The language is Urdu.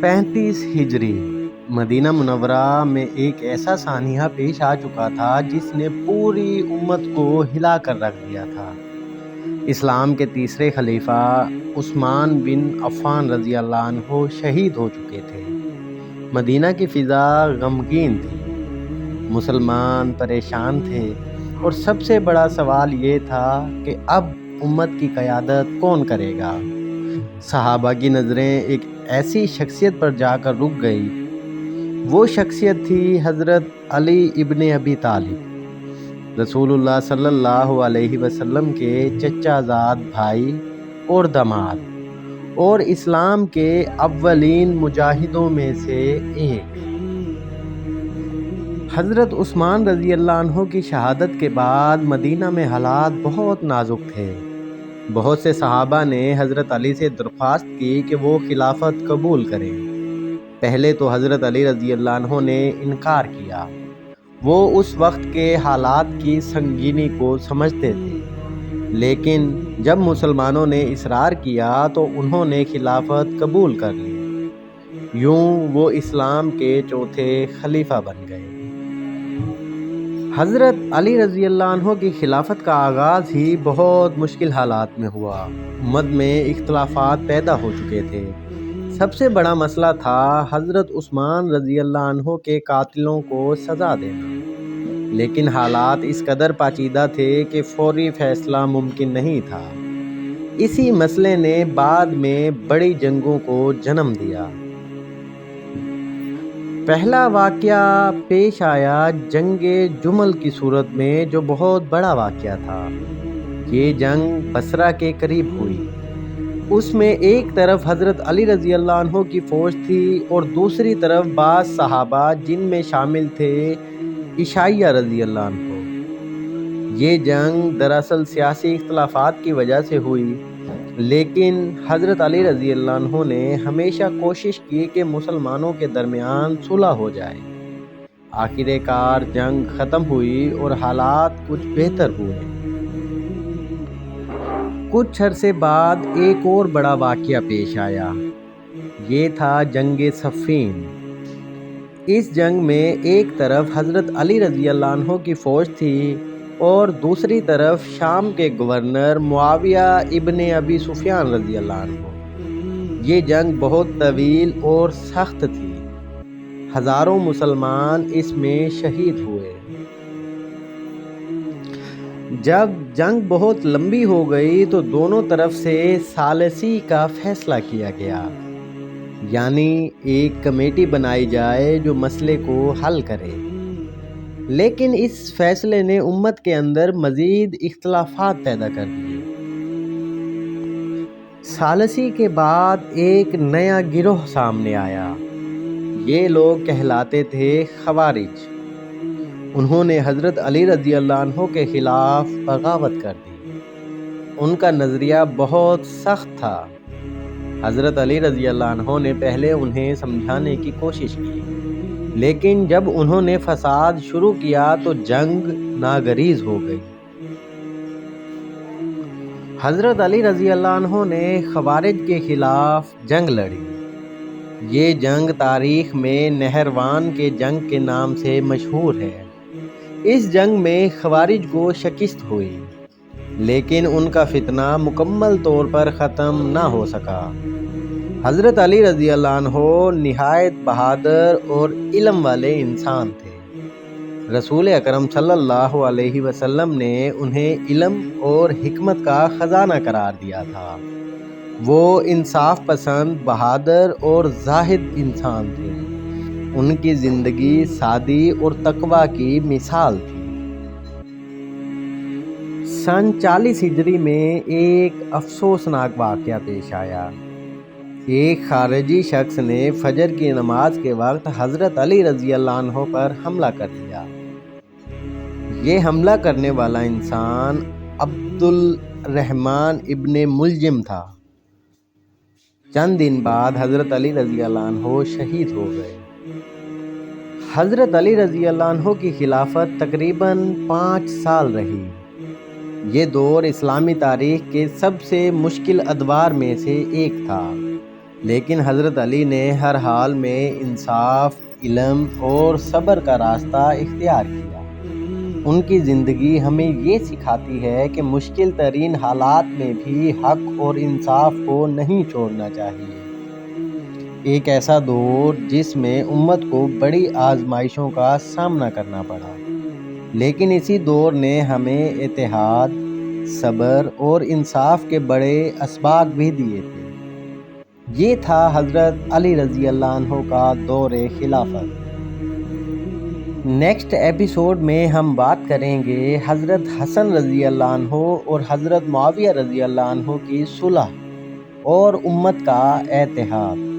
35 ہجری مدینہ منورہ میں ایک ایسا سانحہ پیش آ چکا تھا جس نے پوری امت کو ہلا کر رکھ دیا تھا۔ اسلام کے تیسرے خلیفہ عثمان بن عفان رضی اللہ عنہ شہید ہو چکے تھے۔ مدینہ کی فضا غمگین تھی، مسلمان پریشان تھے اور سب سے بڑا سوال یہ تھا کہ اب امت کی قیادت کون کرے گا۔ صحابہ کی نظریں ایک ایسی شخصیت پر جا کر رک گئی۔ وہ شخصیت تھی حضرت علی ابن ابی طالب، رسول اللہ صلی اللہ علیہ وسلم کے چچا زاد بھائی اور داماد، اور اسلام کے اولین مجاہدوں میں سے ایک۔ حضرت عثمان رضی اللہ عنہ کی شہادت کے بعد مدینہ میں حالات بہت نازک تھے۔ بہت سے صحابہ نے حضرت علی سے درخواست کی کہ وہ خلافت قبول کریں۔ پہلے تو حضرت علی رضی اللہ عنہ نے انکار کیا۔ وہ اس وقت کے حالات کی سنگینی کو سمجھتے تھے، لیکن جب مسلمانوں نے اصرار کیا تو انہوں نے خلافت قبول کر لی۔ یوں وہ اسلام کے چوتھے خلیفہ بن گئے۔ حضرت علی رضی اللہ عنہ کی خلافت کا آغاز ہی بہت مشکل حالات میں ہوا۔ امت میں اختلافات پیدا ہو چکے تھے۔ سب سے بڑا مسئلہ تھا حضرت عثمان رضی اللہ عنہ کے قاتلوں کو سزا دینا، لیکن حالات اس قدر پیچیدہ تھے کہ فوری فیصلہ ممکن نہیں تھا۔ اسی مسئلے نے بعد میں بڑی جنگوں کو جنم دیا۔ پہلا واقعہ پیش آیا جنگ جمل کی صورت میں، جو بہت بڑا واقعہ تھا۔ یہ جنگ بصرہ کے قریب ہوئی۔ اس میں ایک طرف حضرت علی رضی اللہ عنہ کی فوج تھی اور دوسری طرف بعض صحابہ، جن میں شامل تھے عشائیہ رضی اللہ عنہ۔ یہ جنگ دراصل سیاسی اختلافات کی وجہ سے ہوئی، لیکن حضرت علی رضی اللہ عنہ نے ہمیشہ کوشش کی کہ مسلمانوں کے درمیان صلح ہو جائے۔ آخر کار جنگ ختم ہوئی اور حالات کچھ بہتر ہوئے۔ کچھ عرصے بعد ایک اور بڑا واقعہ پیش آیا۔ یہ تھا جنگ صفین۔ اس جنگ میں ایک طرف حضرت علی رضی اللہ عنہ کی فوج تھی اور دوسری طرف شام کے گورنر معاویہ ابن ابی سفیان رضی اللہ عنہ۔ یہ جنگ بہت طویل اور سخت تھی۔ ہزاروں مسلمان اس میں شہید ہوئے۔ جب جنگ بہت لمبی ہو گئی تو دونوں طرف سے ثالثی کا فیصلہ کیا گیا، یعنی ایک کمیٹی بنائی جائے جو مسئلے کو حل کرے۔ لیکن اس فیصلے نے امت کے اندر مزید اختلافات پیدا کر دیے۔ ثالثی کے بعد ایک نیا گروہ سامنے آیا۔ یہ لوگ کہلاتے تھے خوارج۔ انہوں نے حضرت علی رضی اللہ عنہ کے خلاف بغاوت کر دی۔ ان کا نظریہ بہت سخت تھا۔ حضرت علی رضی اللہ عنہ نے پہلے انہیں سمجھانے کی کوشش کی، لیکن جب انہوں نے فساد شروع کیا تو جنگ ناگزیر ہو گئی۔ حضرت علی رضی اللہ عنہ نے خوارج کے خلاف جنگ لڑی۔ یہ جنگ تاریخ میں نہروان کے جنگ کے نام سے مشہور ہے۔ اس جنگ میں خوارج کو شکست ہوئی، لیکن ان کا فتنہ مکمل طور پر ختم نہ ہو سکا۔ حضرت علی رضی اللہ عنہ نہایت بہادر اور علم والے انسان تھے۔ رسول اکرم صلی اللہ علیہ وسلم نے انہیں علم اور حکمت کا خزانہ قرار دیا تھا۔ وہ انصاف پسند، بہادر اور زاہد انسان تھے۔ ان کی زندگی سادگی اور تقویٰ کی مثال تھی۔ سن 40 ہجری میں ایک افسوسناک واقعہ پیش آیا۔ ایک خارجی شخص نے فجر کی نماز کے وقت حضرت علی رضی اللہ عنہ پر حملہ کر دیا۔ یہ حملہ کرنے والا انسان عبد الرحمن ابن ملجم تھا۔ چند دن بعد حضرت علی رضی اللہ عنہ شہید ہو گئے۔ حضرت علی رضی اللہ عنہ کی خلافت تقریباً 5 سال رہی۔ یہ دور اسلامی تاریخ کے سب سے مشکل ادوار میں سے ایک تھا۔ لیکن حضرت علی نے ہر حال میں انصاف، علم اور صبر کا راستہ اختیار کیا۔ ان کی زندگی ہمیں یہ سکھاتی ہے کہ مشکل ترین حالات میں بھی حق اور انصاف کو نہیں چھوڑنا چاہیے۔ ایک ایسا دور جس میں امت کو بڑی آزمائشوں کا سامنا کرنا پڑا، لیکن اسی دور نے ہمیں اتحاد، صبر اور انصاف کے بڑے اسباق بھی دیے تھے۔ یہ تھا حضرت علی رضی اللہ عنہ کا دور خلافت۔ نیکسٹ ایپیسوڈ میں ہم بات کریں گے حضرت حسن رضی اللہ عنہ اور حضرت معاویہ رضی اللہ عنہ کی صلح اور امت کا اتحاد۔